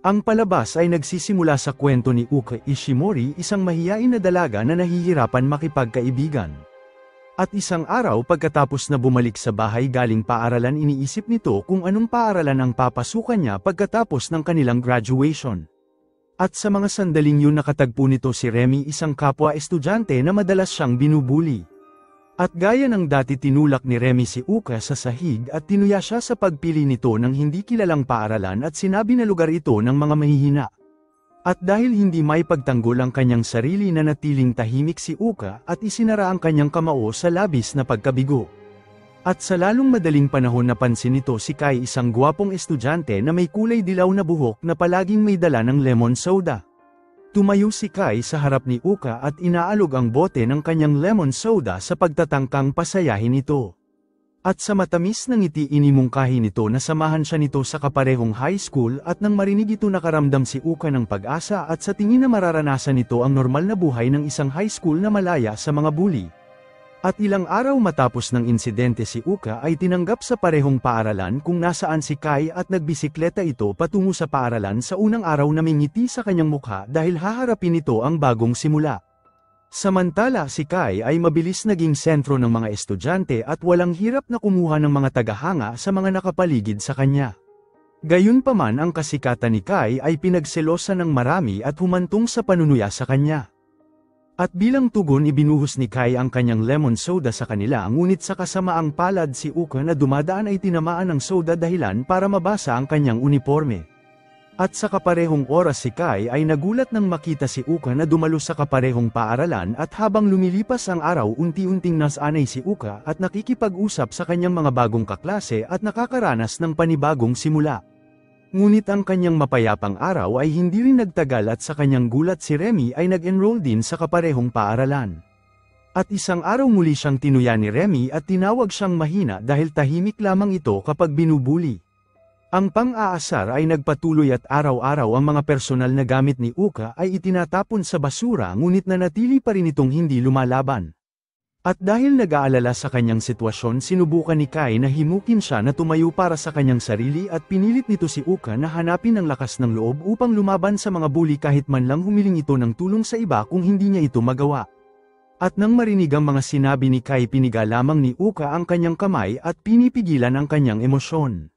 Ang palabas ay nagsisimula sa kwento ni Uka Ishimori, isang mahiyain na dalaga na nahihirapan makipagkaibigan. At isang araw pagkatapos na bumalik sa bahay galing paaralan, iniisip nito kung anong paaralan ang papasukan niya pagkatapos ng kanilang graduation. At sa mga sandaling yun nakatagpo nito si Remy, isang kapwa estudyante na madalas siyang binubuli. At gaya ng dati tinulak ni Remy si Uka sa sahig at tinuya siya sa pagpili nito ng hindi kilalang paaralan at sinabi na lugar ito ng mga mahihina. At dahil hindi may pagtanggol ang kanyang sarili, na natiling tahimik si Uka at isinara ang kanyang kamao sa labis na pagkabigo. At sa lalong madaling panahon napansin nito si Kai, isang gwapong estudyante na may kulay dilaw na buhok na palaging may dala ng lemon soda. Tumayo si Kai sa harap ni Uka at inaalog ang bote ng kanyang lemon soda sa pagtatangkang pasayahin ito. At sa matamis na ngiti inimungkahi nito na samahan siya nito sa kaparehong high school, at nang marinig ito nakaramdam si Uka ng pag-asa at sa tingin na mararanasan nito ang normal na buhay ng isang high school na malaya sa mga bully. At ilang araw matapos ng insidente si Uka ay tinanggap sa parehong paaralan kung nasaan si Kai, at nagbisikleta ito patungo sa paaralan sa unang araw na may ngiti sa kanyang mukha dahil haharapin nito ang bagong simula. Samantala si Kai ay mabilis naging sentro ng mga estudyante at walang hirap na kumuha ng mga tagahanga sa mga nakapaligid sa kanya. Gayunpaman, ang kasikatan ni Kai ay pinagselosan ng marami at humantong sa panunuya sa kanya. At bilang tugon ibinuhos ni Kai ang kanyang lemon soda sa kanila, ngunit sa kasamaang palad si Uka na dumadaan ay tinamaan ng soda dahilan para mabasa ang kanyang uniforme. At sa kaparehong oras si Kai ay nagulat nang makita si Uka na dumalo sa kaparehong paaralan, at habang lumilipas ang araw unti-unting nasanay si Uka at nakikipag-usap sa kanyang mga bagong kaklase at nakakaranas ng panibagong simula. Ngunit ang kanyang mapayapang araw ay hindi rin nagtagal, at sa kanyang gulat si Remy ay nag-enroll din sa kaparehong paaralan. At isang araw muli siyang tinuya ni Remy at tinawag siyang mahina dahil tahimik lamang ito kapag binubuli. Ang pang-aasar ay nagpatuloy at araw-araw ang mga personal na gamit ni Uka ay itinatapon sa basura, ngunit nanatili pa rin itong hindi lumalaban. At dahil nag-aalala sa kanyang sitwasyon, sinubukan ni Kai na himukin siya na tumayo para sa kanyang sarili, at pinilit nito si Uka na hanapin ang lakas ng loob upang lumaban sa mga bully kahit man lang humiling ito ng tulong sa iba kung hindi niya ito magawa. At nang marinig ang mga sinabi ni Kai, piniga lamang ni Uka ang kanyang kamay at pinipigilan ang kanyang emosyon.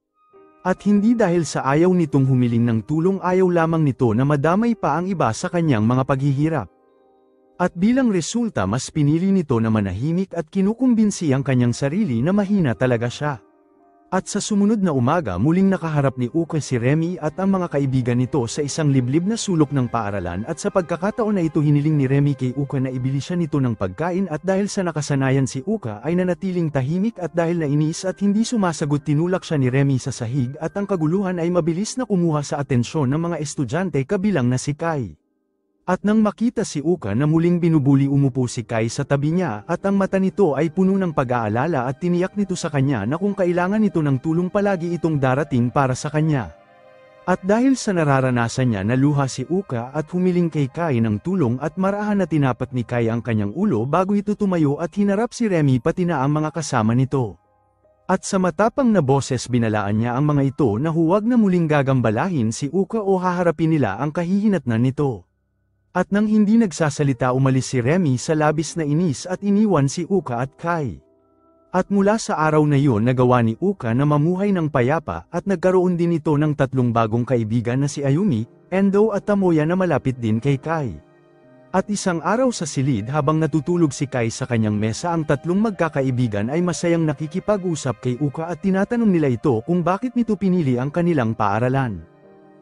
At hindi dahil sa ayaw nitong humiling ng tulong, ayaw lamang nito na madamay pa ang iba sa kanyang mga paghihirap. At bilang resulta, mas pinili nito na manahimik at kinukumbinsi ang kanyang sarili na mahina talaga siya. At sa sumunod na umaga muling nakaharap ni Uka si Remy at ang mga kaibigan nito sa isang liblib na sulok ng paaralan, at sa pagkakataon na ito hiniling ni Remy kay Uka na ibili siya nito ng pagkain, at dahil sa nakasanayan si Uka ay nanatiling tahimik, at dahil nainis at hindi sumasagot tinulak siya ni Remy sa sahig, at ang kaguluhan ay mabilis na kumuha sa atensyon ng mga estudyante kabilang na si Kai. At nang makita si Uka na muling binubuli, umupo si Kai sa tabi niya, at ang mata nito ay puno ng pag-aalala, at tiniyak nito sa kanya na kung kailangan nito ng tulong palagi itong darating para sa kanya. At dahil sa nararanasan niya, naluha si Uka at humiling kay Kai ng tulong, at marahan na tinapat ni Kai ang kanyang ulo bago ito tumayo at hinarap si Remy pati na ang mga kasama nito. At sa matapang na boses binalaan niya ang mga ito na huwag na muling gagambalahin si Uka o haharapin nila ang kahihinatnan nito. At nang hindi nagsasalita, umalis si Remy sa labis na inis at iniwan si Uka at Kai. At mula sa araw na iyon nagawa ni Uka na mamuhay ng payapa, at nagkaroon din ito ng 3 bagong kaibigan na si Ayumi, Endo at Tamoya na malapit din kay Kai. At isang araw sa silid habang natutulog si Kai sa kanyang mesa, ang 3 magkakaibigan ay masayang nakikipag-usap kay Uka at tinatanong nila ito kung bakit nito pinili ang kanilang paaralan.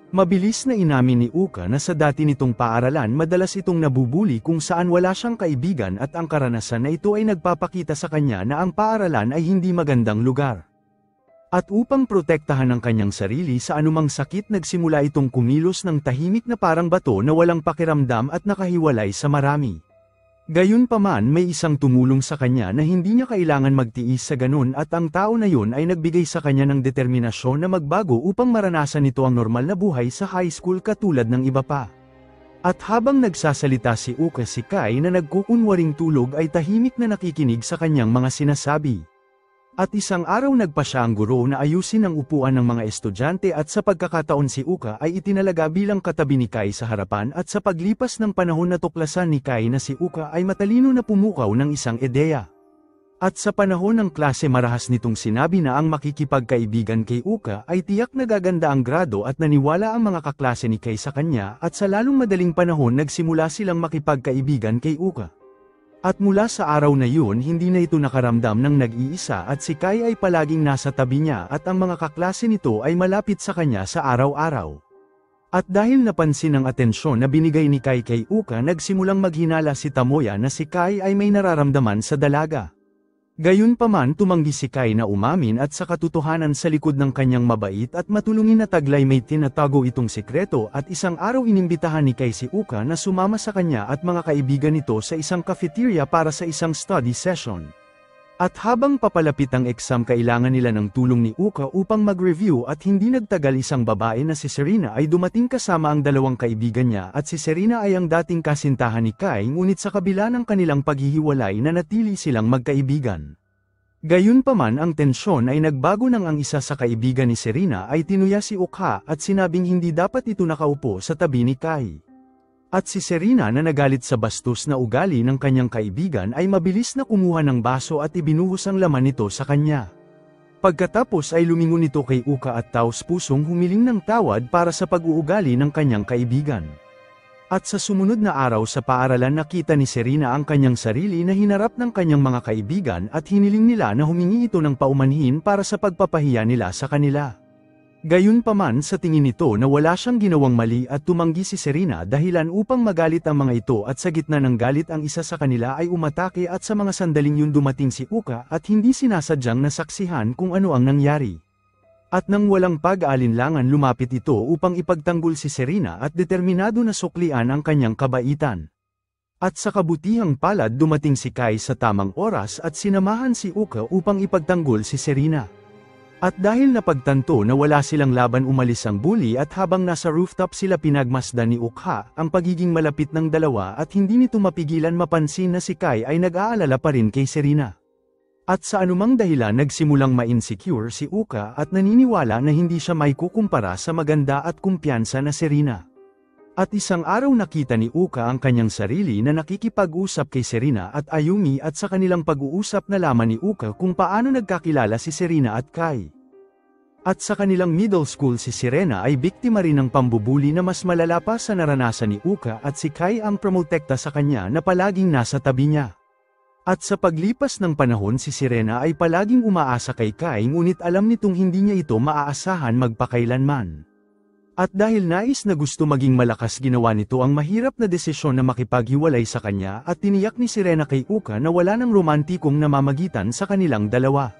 Mabilis na inamin ni Uka na sa dati nitong paaralan madalas itong nabubuli kung saan wala siyang kaibigan, at ang karanasan na ito ay nagpapakita sa kanya na ang paaralan ay hindi magandang lugar. At upang protektahan ang kanyang sarili sa anumang sakit, nagsimula itong kumilos ng tahimik na parang bato na walang pakiramdam at nakahiwalay sa marami. Gayunpaman, may isang tumulong sa kanya na hindi niya kailangan magtiis sa ganun, at ang tao na yun ay nagbigay sa kanya ng determinasyon na magbago upang maranasan nito ang normal na buhay sa high school katulad ng iba pa. At habang nagsasalita si Uka, si Kai na nagkukunwaring tulog ay tahimik na nakikinig sa kanyang mga sinasabi. At isang araw nagpa siya ang guro na ayusin ang upuan ng mga estudyante at sa pagkakataon si Uka ay itinalaga bilang katabi ni Kai sa harapan at sa paglipas ng panahon natuklasan ni Kai na si Uka ay matalino na pumukaw ng isang ideya. At sa panahon ng klase marahas nitong sinabi na ang makikipagkaibigan kay Uka ay tiyak na gaganda ang grado at naniwala ang mga kaklase ni Kai sa kanya at sa lalong madaling panahon nagsimula silang makipagkaibigan kay Uka. At mula sa araw na yun hindi na ito nakaramdam ng nag-iisa at si Kai ay palaging nasa tabi niya at ang mga kaklase nito ay malapit sa kanya sa araw-araw. At dahil napansin ang atensyon na binigay ni Kai kay Uka nagsimulang maghinala si Tomoya na si Kai ay may nararamdaman sa dalaga. Gayunpaman tumanggi si Kai na umamin at sa katotohanan sa likod ng kanyang mabait at matulungin na taglay may tinatago itong sikreto at isang araw inimbitahan ni Kai si Uka na sumama sa kanya at mga kaibigan nito sa isang cafeteria para sa isang study session. At habang papalapit ang exam kailangan nila ng tulong ni Uka upang mag-review at hindi nagtagal isang babae na si Serena ay dumating kasama ang dalawang kaibigan niya at si Serena ay ang dating kasintahan ni Kai ngunit sa kabila ng kanilang paghihiwalay nanatili silang magkaibigan. Gayunpaman ang tensyon ay nagbago nang ang isa sa kaibigan ni Serena ay tinuya si Uka at sinabing hindi dapat ito nakaupo sa tabi ni Kai. At si Serena na nagalit sa bastos na ugali ng kanyang kaibigan ay mabilis na kumuha ng baso at ibinuhos ang laman nito sa kanya. Pagkatapos ay lumingon ito kay Uka at taos-pusong humiling ng tawad para sa pag-uugali ng kanyang kaibigan. At sa sumunod na araw sa paaralan nakita ni Serena ang kanyang sarili na hinarap ng kanyang mga kaibigan at hiniling nila na humingi ito ng paumanhin para sa pagpapahiya nila sa kanila. Gayunpaman sa tingin nito na wala siyang ginawang mali at tumanggi si Serena dahilan upang magalit ang mga ito at sa gitna ng galit ang isa sa kanila ay umatake at sa mga sandaling yun dumating si Uka at hindi sinasadyang nasaksihan kung ano ang nangyari. At nang walang pag-aalinlangan lumapit ito upang ipagtanggol si Serena at determinado na suklian ang kanyang kabaitan. At sa kabutihang palad dumating si Kai sa tamang oras at sinamahan si Uka upang ipagtanggol si Serena. At dahil napagtanto na wala silang laban umalis ang bully at habang nasa rooftop sila pinagmasdan ni Ukha ang pagiging malapit ng dalawa at hindi nito mapigilan mapansin na si Kai ay nag-aalala pa rin kay Serena. At sa anumang dahilan nagsimulang ma-insecure si Uka at naniniwala na hindi siya may kukumpara sa maganda at kumpiyansa na Serena. At isang araw nakita ni Uka ang kanyang sarili na nakikipag-usap kay Serena at Ayumi at sa kanilang pag-uusap nalaman ni Uka kung paano nagkakilala si Serena at Kai. At sa kanilang middle school si Serena ay biktima rin ng pambubuli na mas malala pa sa naranasan ni Uka at si Kai ang promotekta sa kanya na palaging nasa tabi niya. At sa paglipas ng panahon si Serena ay palaging umaasa kay Kai ngunit alam nitong hindi niya ito maaasahan magpakailanman. At dahil nais na gusto maging malakas ginawa nito ang mahirap na desisyon na makipaghiwalay sa kanya at tiniyak ni Serena kay Uka na wala ng romantikong namamagitan sa kanilang dalawa.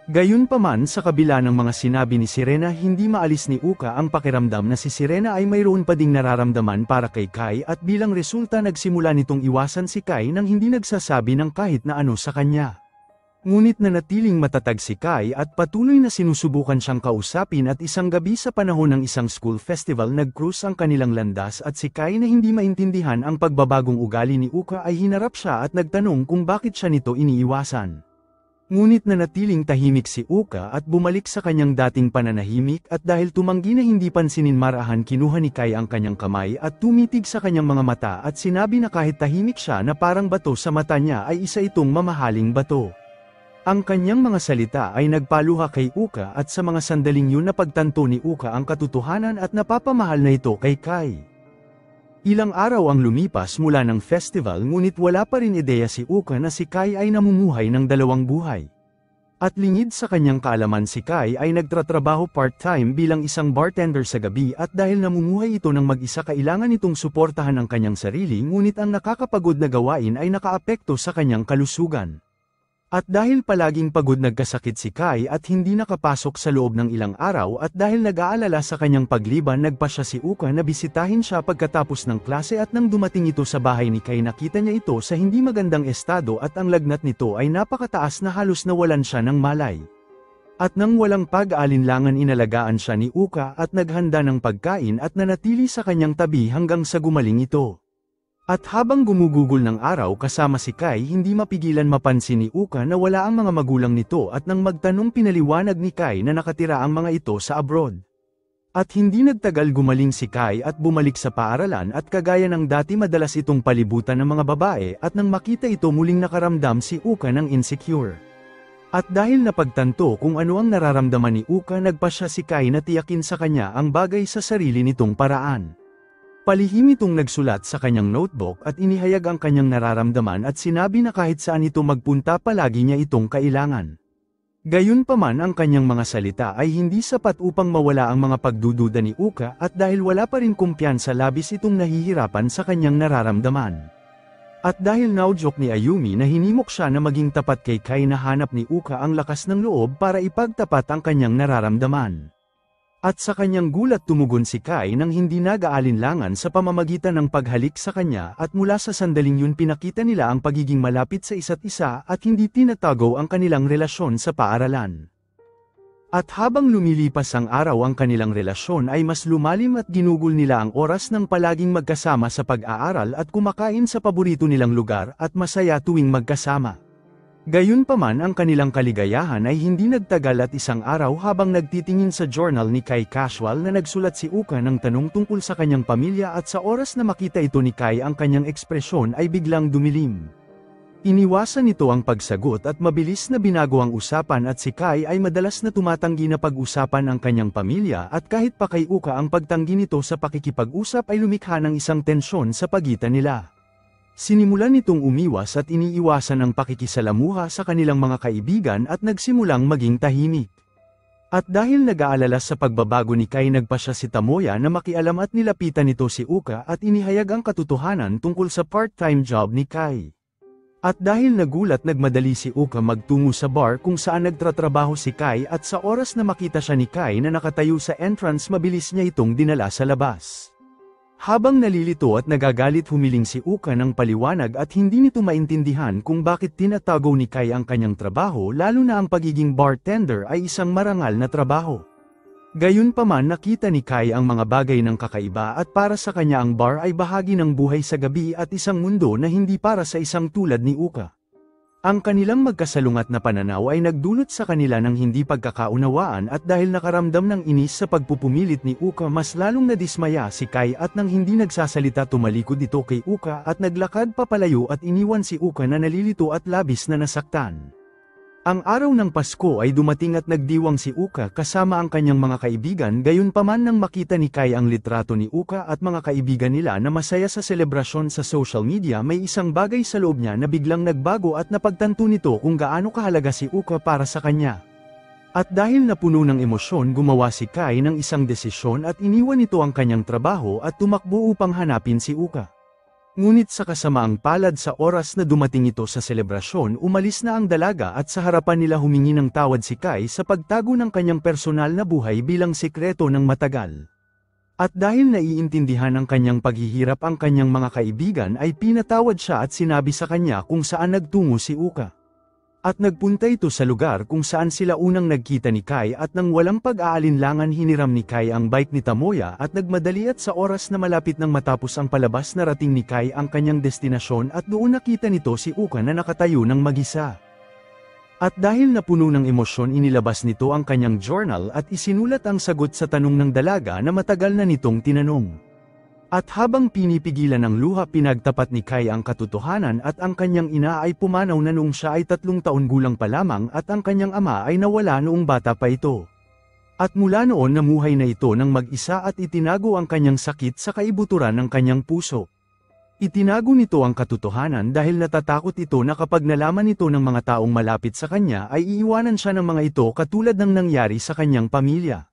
Gayunpaman sa kabila ng mga sinabi ni Serena hindi maalis ni Uka ang pakiramdam na si Serena ay mayroon pa ding nararamdaman para kay Kai at bilang resulta nagsimula nitong iwasan si Kai nang hindi nagsasabi ng kahit na ano sa kanya. Ngunit nanatiling matatag si Kai at patuloy na sinusubukan siyang kausapin at isang gabi sa panahon ng isang school festival nag-cruise ang kanilang landas at si Kai na hindi maintindihan ang pagbabagong ugali ni Uka ay hinarap siya at nagtanong kung bakit siya nito iniiwasan. Ngunit nanatiling tahimik si Uka at bumalik sa kanyang dating pananahimik at dahil tumanggi na hindi pansinin marahan kinuha ni Kai ang kanyang kamay at tumitig sa kanyang mga mata at sinabi na kahit tahimik siya na parang bato sa mata niya ay isa itong mamahaling bato. Ang kanyang mga salita ay nagpaluha kay Uka at sa mga sandaling yun napagtanto ni Uka ang katotohanan at napapamahal na ito kay Kai. Ilang araw ang lumipas mula ng festival ngunit wala pa rin ideya si Uka na si Kai ay namumuhay ng dalawang buhay. At lingid sa kanyang kaalaman si Kai ay nagtratrabaho part-time bilang isang bartender sa gabi at dahil namumuhay ito ng mag-isa kailangan itong suportahan ang kanyang sarili ngunit ang nakakapagod na gawain ay nakaapekto sa kanyang kalusugan. At dahil palaging pagod nagkasakit si Kai at hindi nakapasok sa loob ng ilang araw at dahil nag-aalala sa kanyang pagliban nagpasya si Uka na bisitahin siya pagkatapos ng klase at nang dumating ito sa bahay ni Kai nakita niya ito sa hindi magandang estado at ang lagnat nito ay napakataas na halos nawalan siya ng malay. At nang walang pag-aalinlangan inalagaan siya ni Uka at naghanda ng pagkain at nanatili sa kanyang tabi hanggang sa gumaling ito. At habang gumugugol ng araw kasama si Kai, hindi mapigilan mapansin ni Uka na wala ang mga magulang nito at nang magtanong pinaliwanag ni Kai na nakatira ang mga ito sa abroad. At hindi nagtagal gumaling si Kai at bumalik sa paaralan at kagaya ng dati madalas itong palibutan ng mga babae at nang makita ito muling nakaramdam si Uka ng insecure. At dahil napagtanto kung ano ang nararamdaman ni Uka, nagpasya si Kai na tiyakin sa kanya ang bagay sa sarili nitong paraan. Palihim itong nagsulat sa kanyang notebook at inihayag ang kanyang nararamdaman at sinabi na kahit saan ito magpunta palagi niya itong kailangan. Gayunpaman ang kanyang mga salita ay hindi sapat upang mawala ang mga pagdududa ni Uka at dahil wala pa rin kumpiyansa, labis itong nahihirapan sa kanyang nararamdaman. At dahil naudyok ni Ayumi na hinimok siya na maging tapat kay Kai, nahanap ni Uka ang lakas ng loob para ipagtapat ang kanyang nararamdaman. At sa kanyang gulat tumugon si Kai nang hindi nag-aalinlangan sa pamamagitan ng paghalik sa kanya at mula sa sandaling yun pinakita nila ang pagiging malapit sa isa't isa at hindi tinatago ang kanilang relasyon sa paaralan. At habang lumilipas ang araw, ang kanilang relasyon ay mas lumalim at ginugol nila ang oras ng palaging magkasama sa pag-aaral at kumakain sa paborito nilang lugar at masaya tuwing magkasama. Gayunpaman ang kanilang kaligayahan ay hindi nagtagal at isang araw habang nagtitingin sa journal ni Kai casual na nagsulat si Uka ng tanong tungkol sa kanyang pamilya at sa oras na makita ito ni Kai ang kanyang ekspresyon ay biglang dumilim. Iniwasan nito ang pagsagot at mabilis na binago ang usapan at si Kai ay madalas na tumatanggi na pag-usapan ang kanyang pamilya at kahit pa kay Uka ang pagtanggi nito sa pakikipag-usap ay lumikha ng isang tensyon sa pagitan nila. Sinimulan nitong umiwas at iniiwasan ang pakikisalamuha sa kanilang mga kaibigan at nagsimulang maging tahimik. At dahil nag-aalala sa pagbabago ni Kai, nagpasya si Tomoya na makialam at nilapitan nito si Uka at inihayag ang katotohanan tungkol sa part-time job ni Kai. At dahil nagulat, nagmadali si Uka magtungo sa bar kung saan nagtratrabaho si Kai at sa oras na makita siya ni Kai na nakatayo sa entrance, mabilis niya itong dinala sa labas. Habang nalilito at nagagalit, humiling si Uka ng paliwanag at hindi nito maintindihan kung bakit tinatago ni Kai ang kanyang trabaho, lalo na ang pagiging bartender ay isang marangal na trabaho. Gayunpaman nakita ni Kai ang mga bagay ng kakaiba at para sa kanya ang bar ay bahagi ng buhay sa gabi at isang mundo na hindi para sa isang tulad ni Uka. Ang kanilang magkasalungat na pananaw ay nagdulot sa kanila ng hindi pagkakaunawaan at dahil nakaramdam ng inis sa pagpupumilit ni Uka, mas lalong nadismaya si Kai at nang hindi nagsasalita tumalikod ito kay Uka at naglakad papalayo at iniwan si Uka na nalilito at labis na nasaktan. Ang araw ng Pasko ay dumating at nagdiwang si Uka kasama ang kanyang mga kaibigan. Gayunpaman nang makita ni Kai ang litrato ni Uka at mga kaibigan nila na masaya sa selebrasyon sa social media, may isang bagay sa loob niya na biglang nagbago at napagtanto nito kung gaano kahalaga si Uka para sa kanya. At dahil napuno ng emosyon, gumawa si Kai ng isang desisyon at iniwan nito ang kanyang trabaho at tumakbo upang hanapin si Uka. Ngunit sa kasamaang palad, sa oras na dumating ito sa selebrasyon, umalis na ang dalaga at sa harapan nila humingi ng tawad si Kai sa pagtago ng kanyang personal na buhay bilang sekreto ng matagal. At dahil naiintindihan ang kanyang paghihirap ang kanyang mga kaibigan, ay pinatawad siya at sinabi sa kanya kung saan nagtungo si Uka. At nagpunta ito sa lugar kung saan sila unang nagkita ni Kai at nang walang pag-aalinlangan hiniram ni Kai ang bike ni Tomoya at nagmadali, at sa oras na malapit nang matapos ang palabas, narating ni Kai ang kanyang destinasyon at doon nakita nito si Uka na nakatayo ng mag-isa. At dahil napuno ng emosyon, inilabas nito ang kanyang journal at isinulat ang sagot sa tanong ng dalaga na matagal na nitong tinanong. At habang pinipigilan ng luha, pinagtapat ni Kai ang katotohanan at ang kanyang ina ay pumanaw na noong siya ay 3 taon gulang pa lamang at ang kanyang ama ay nawala noong bata pa ito. At mula noon namuhay na ito ng mag-isa at itinago ang kanyang sakit sa kaibuturan ng kanyang puso. Itinago nito ang katotohanan dahil natatakot ito na kapag nalaman ito ng mga taong malapit sa kanya ay iiwanan siya ng mga ito, katulad ng nangyari sa kanyang pamilya.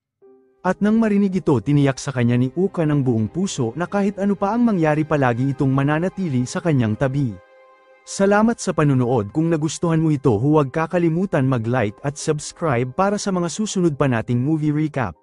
At nang marinig ito, tiniyak sa kanya ni Uka ng buong puso na kahit ano pa ang mangyari, palagi itong mananatili sa kanyang tabi. Salamat sa panunood. Kung nagustuhan mo ito, huwag kakalimutan mag-like at subscribe para sa mga susunod pa nating movie recap.